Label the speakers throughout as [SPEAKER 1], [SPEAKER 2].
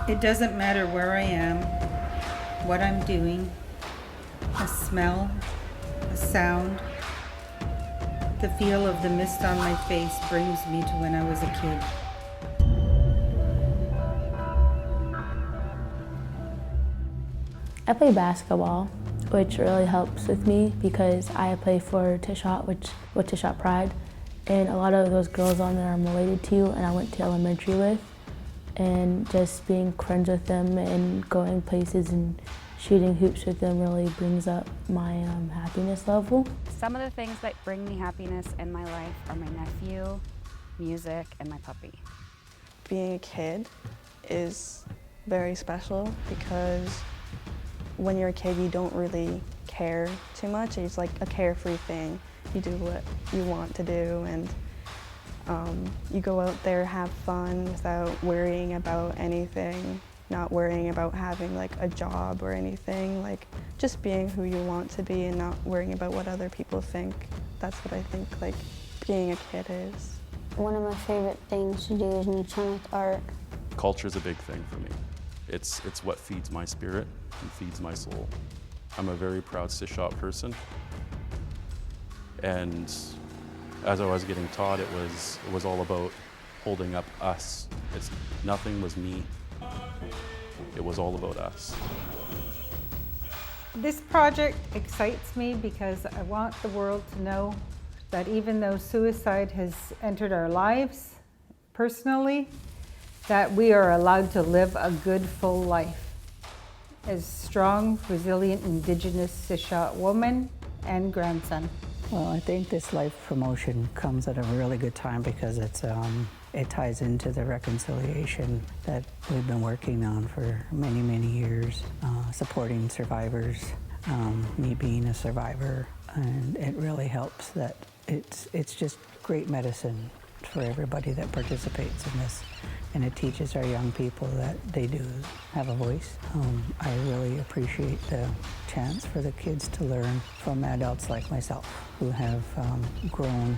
[SPEAKER 1] It doesn't matter where I am, what I'm doing, a smell, a sound, the feel of the mist on my face brings me to when I was a kid.
[SPEAKER 2] I play basketball, which really helps with me because I play for Tseshaht, with Tseshaht Pride, and a lot of those girls on there I'm related to and I went to elementary with, and just being friends with them and going places and shooting hoops with them really brings up my happiness level.
[SPEAKER 3] Some of the things that bring me happiness in my life are my nephew, music, and my puppy.
[SPEAKER 4] Being a kid is very special because when you're a kid, you don't really care too much. It's like a carefree thing. You do what you want to do, and you go out there, have fun without worrying about anything, not worrying about having like a job or anything, like just being who you want to be and not worrying about what other people think. That's what I think like being a kid is.
[SPEAKER 5] One of my favorite things to do is Untitled art.
[SPEAKER 6] Culture is a big thing for me. It's what feeds my spirit and feeds my soul. I'm a very proud Tseshaht person, and as I was getting taught, it was all about holding up us. Nothing was me. It was all about us.
[SPEAKER 1] This project excites me because I want the world to know that even though suicide has entered our lives personally, that we are allowed to live a good, full life as strong, resilient, Indigenous Tseshaht woman and grandson.
[SPEAKER 7] Well, I think this life promotion comes at a really good time because it ties into the reconciliation that we've been working on for many, many years, supporting survivors, me being a survivor, and it really helps that it's just great medicine for everybody that participates in this, and it teaches our young people that they do have a voice. I really appreciate the chance for the kids to learn from adults like myself who have grown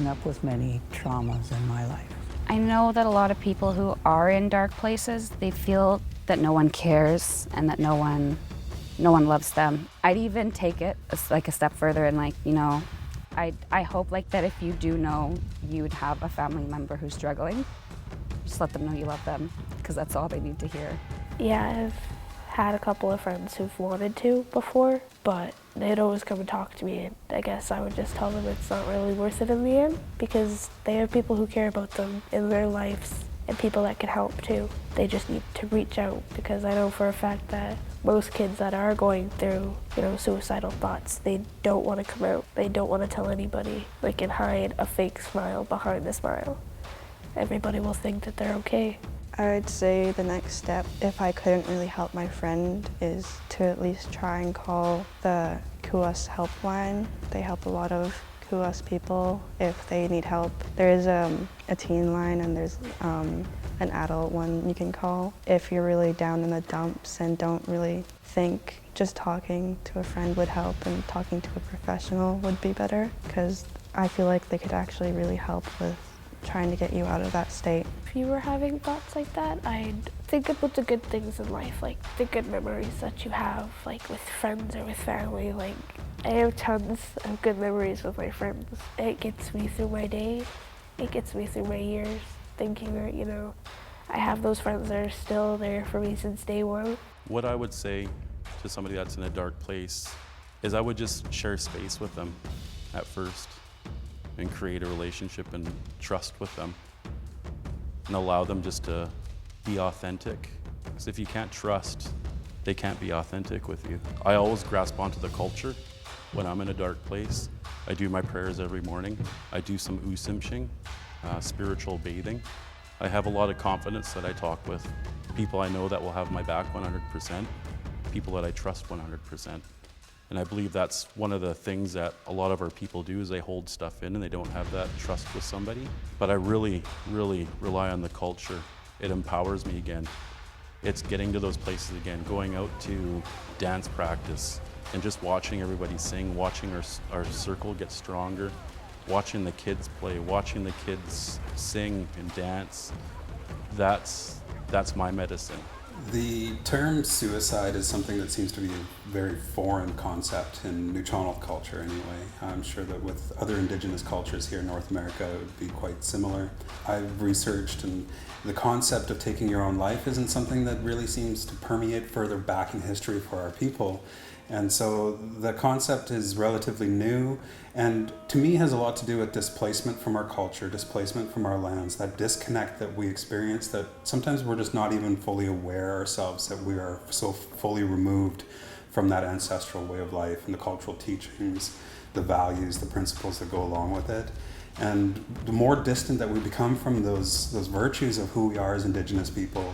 [SPEAKER 7] up with many traumas in my life.
[SPEAKER 3] I know that a lot of people who are in dark places, they feel that no one cares and that no one loves them. I'd even take it like a step further and like, you know, I hope like that if you do know you would have a family member who's struggling, just let them know you love them, because that's all they need to hear.
[SPEAKER 8] Yeah, I've had a couple of friends who've wanted to before, but they'd always come and talk to me, and I guess I would just tell them it's not really worth it in the end, because they have people who care about them in their lives and people that can help too. They just need to reach out, because I know for a fact that most kids that are going through, you know, suicidal thoughts, they don't want to come out. They don't want to tell anybody. They can hide a fake smile behind the smile. Everybody will think that they're okay.
[SPEAKER 4] I would say the next step, if I couldn't really help my friend, is to at least try and call the KUAS helpline. They help a lot of KUAS people if they need help. There is a teen line and there's an adult one you can call. If you're really down in the dumps and don't really think, just talking to a friend would help, and talking to a professional would be better, because I feel like they could actually really help with trying to get you out of that state.
[SPEAKER 8] If you were having thoughts like that, I'd think about the good things in life, like the good memories that you have, like with friends or with family. Like, I have tons of good memories with my friends. It gets me through my day, it gets me through my years, thinking that, you know, I have those friends that are still there for me since day one.
[SPEAKER 6] What I would say to somebody that's in a dark place is I would just share space with them at first and create a relationship and trust with them and allow them just to be authentic. Because if you can't trust, they can't be authentic with you. I always grasp onto the culture when I'm in a dark place. I do my prayers every morning. I do some usimshing, spiritual bathing. I have a lot of confidence that I talk with people I know that will have my back 100%, people that I trust 100%. And I believe that's one of the things that a lot of our people do, is they hold stuff in and they don't have that trust with somebody. But I really, really rely on the culture. It empowers me again. It's getting to those places again, going out to dance practice and just watching everybody sing, watching our circle get stronger, watching the kids play, watching the kids sing and dance. That's my medicine.
[SPEAKER 9] The term suicide is something that seems to be a very foreign concept in Nuu-chah-nulth culture anyway. I'm sure that with other indigenous cultures here in North America it would be quite similar. I've researched, and the concept of taking your own life isn't something that really seems to permeate further back in history for our people. And so the concept is relatively new, and to me has a lot to do with displacement from our culture, displacement from our lands, that disconnect that we experience, that sometimes we're just not even fully aware ourselves that we are so fully removed from that ancestral way of life and the cultural teachings, the values, the principles that go along with it. And the more distant that we become from those virtues of who we are as Indigenous people,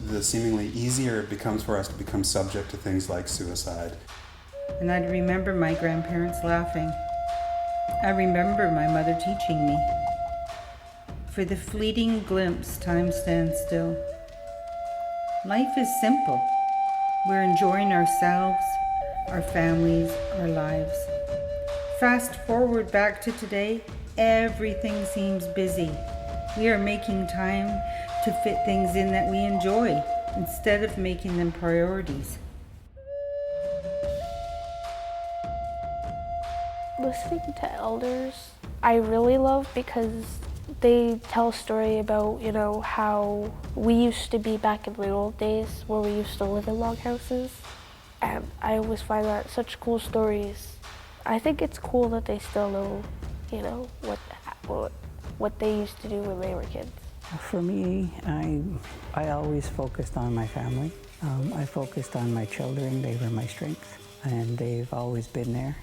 [SPEAKER 9] the seemingly easier it becomes for us to become subject to things like suicide.
[SPEAKER 1] And I'd remember my grandparents laughing. I remember my mother teaching me. For the fleeting glimpse, time stands still. Life is simple. We're enjoying ourselves, our families, our lives. Fast forward back to today, everything seems busy. We are making time to fit things in that we enjoy instead of making them priorities.
[SPEAKER 8] Listening to elders, I really love because they tell a story about, how we used to be back in the old days where we used to live in log houses. And I always find that such cool stories. I think it's cool that they still know, what they used to do when they were kids.
[SPEAKER 7] For me, I always focused on my family. I focused on my children. They were my strength, and they've always been there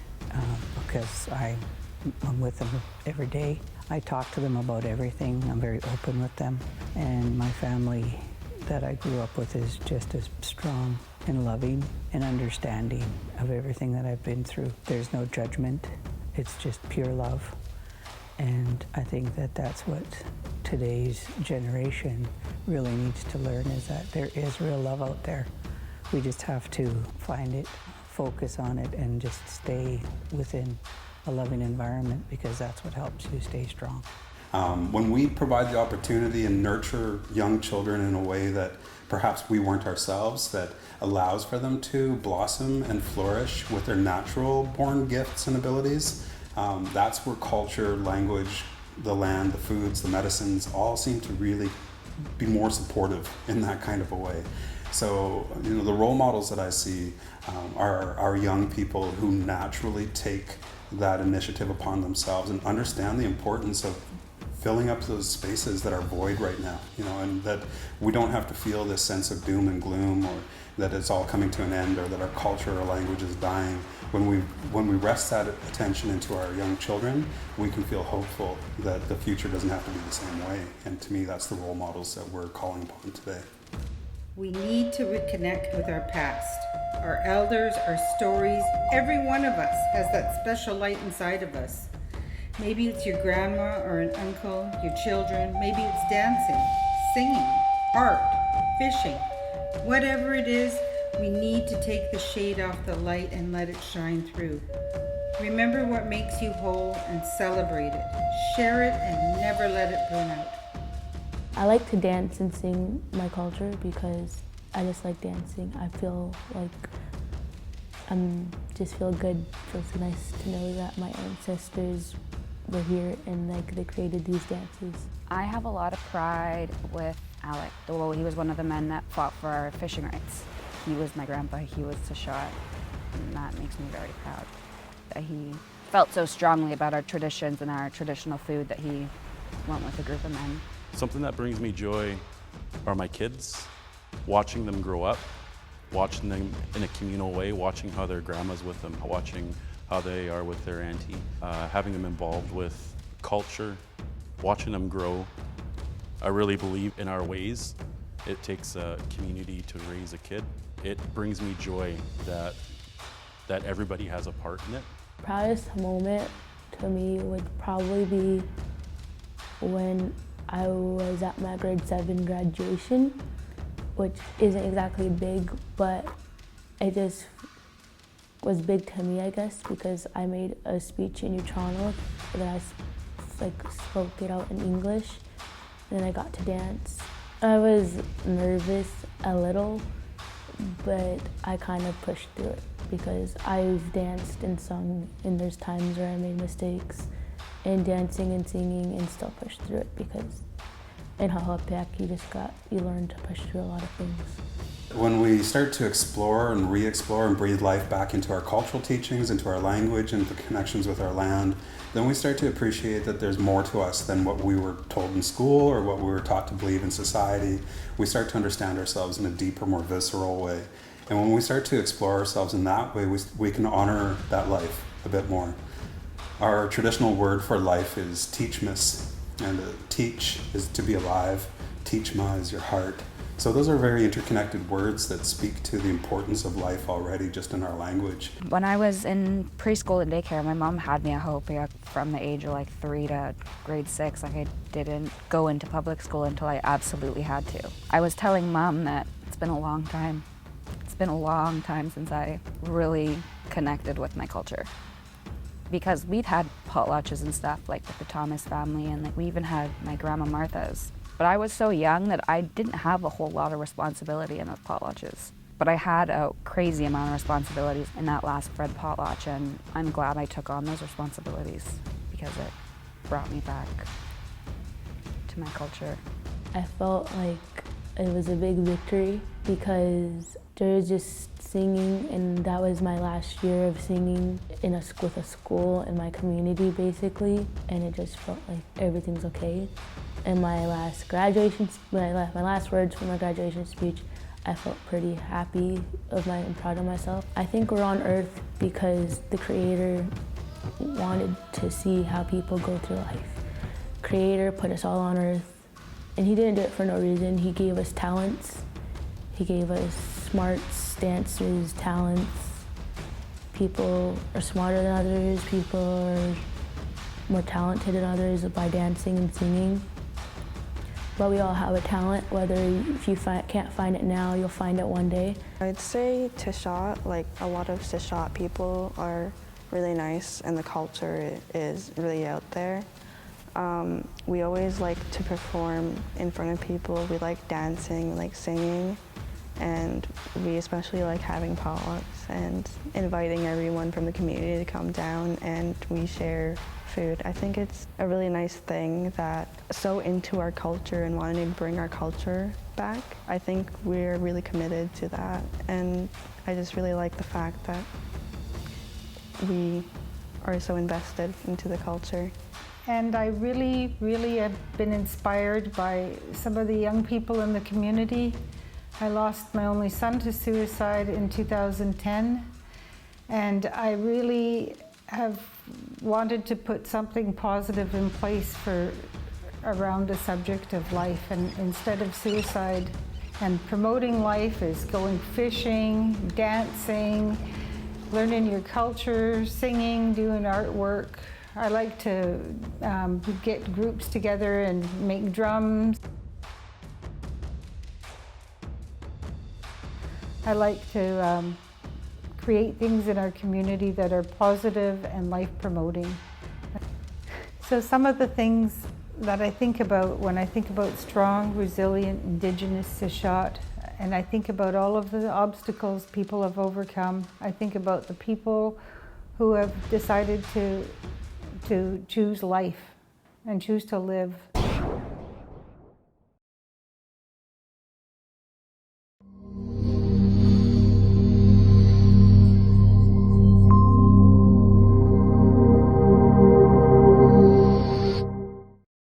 [SPEAKER 7] because I'm with them every day. I talk to them about everything. I'm very open with them, and my family that I grew up with is just as strong and loving and understanding of everything that I've been through. There's no judgment. It's just pure love. And I think that that's what today's generation really needs to learn, is that there is real love out there. We just have to find it, focus on it, and just stay within a loving environment, because that's what helps you stay strong.
[SPEAKER 9] When we provide the opportunity and nurture young children in a way that perhaps we weren't ourselves, that allows for them to blossom and flourish with their natural born gifts and abilities, that's where culture, language, the land, the foods, the medicines all seem to really be more supportive in that kind of a way. So, the role models that I see are young people who naturally take that initiative upon themselves and understand the importance of filling up those spaces that are void right now, and that we don't have to feel this sense of doom and gloom, or that it's all coming to an end, or that our culture or language is dying. When we rest that attention into our young children, we can feel hopeful that the future doesn't have to be the same way. And to me, that's the role models that we're calling upon today.
[SPEAKER 1] We need to reconnect with our past, our elders, our stories. Every one of us has that special light inside of us. Maybe it's your grandma or an uncle, your children. Maybe it's dancing, singing, art, fishing. Whatever it is, we need to take the shade off the light and let it shine through. Remember what makes you whole and celebrate it. Share it and never let it burn out.
[SPEAKER 2] I like to dance and sing my culture because I just like dancing. I feel like just feel good. Feels nice to know that my ancestors were here and they created these dances.
[SPEAKER 3] I have a lot of pride with Alec. Well, he was one of the men that fought for our fishing rights. He was my grandpa, he was Tseshaht, and that makes me very proud that he felt so strongly about our traditions and our traditional food that he went with a group of men.
[SPEAKER 6] Something that brings me joy are my kids, watching them grow up, watching them in a communal way, watching how their grandma's with them, watching how they are with their auntie, having them involved with culture, watching them grow. I really believe in our ways. It takes a community to raise a kid. It brings me joy that everybody has a part in it.
[SPEAKER 2] Proudest moment to me would probably be when I was at my grade 7 graduation, which isn't exactly big, but it just was big to me, I guess, because I made a speech in Nuu-chah-nulth and then I spoke it out in English, and then I got to dance, I was nervous a little, but I kind of pushed through it because I've danced and sung, and there's times where I made mistakes in dancing and singing and still pushed through it because in Hahopiak you learn to push through a lot of things.
[SPEAKER 9] When we start to explore and re-explore and breathe life back into our cultural teachings, into our language, into connections with our land, then we start to appreciate that there's more to us than what we were told in school or what we were taught to believe in society. We start to understand ourselves in a deeper, more visceral way. And when we start to explore ourselves in that way, we can honor that life a bit more. Our traditional word for life is teachmas, and teach is to be alive, teachma is your heart. So those are very interconnected words that speak to the importance of life already just in our language.
[SPEAKER 3] When I was in preschool and daycare, my mom had me at Hahopiak from the age of like 3 to grade 6. Like I didn't go into public school until I absolutely had to. I was telling Mom that it's been a long time. It's been a long time since I really connected with my culture. Because we'd had potlatches and stuff like with the Thomas family, and like we even had my grandma Martha's. But I was so young that I didn't have a whole lot of responsibility in those potlatches. But I had a crazy amount of responsibilities in that last Fred potlatch, and I'm glad I took on those responsibilities because it brought me back to my culture.
[SPEAKER 2] I felt like it was a big victory because there was just singing, and that was my last year of singing with a school in my community basically, and it just felt like everything's okay. And my last my last words from my graduation speech, I felt pretty happy and proud of myself. I think we're on Earth because the Creator wanted to see how people go through life. Creator put us all on Earth, and He didn't do it for no reason. He gave us talents. He gave us smarts, dancers, talents. People are smarter than others. People are more talented than others by dancing and singing. But we all have a talent, whether if you can't find it now, you'll find it one day.
[SPEAKER 4] I'd say Tseshaht, like a lot of Tseshaht people are really nice and the culture is really out there. We always like to perform in front of people. We like dancing, we like singing, and we especially like having potlucks and inviting everyone from the community to come down and we share food. I think it's a really nice thing that so into our culture and wanting to bring our culture back. I think we're really committed to that, and I just really like the fact that we are so invested into the culture.
[SPEAKER 1] And I really, really have been inspired by some of the young people in the community. I lost my only son to suicide in 2010, and I really have wanted to put something positive in place around the subject of life, and instead of suicide. And promoting life is going fishing, dancing, learning your culture, singing, doing artwork. I like to get groups together and make drums. I like to create things in our community that are positive and life-promoting. So some of the things that I think about when I think about strong, resilient, Indigenous Tseshaht, and I think about all of the obstacles people have overcome, I think about the people who have decided to choose life and choose to live.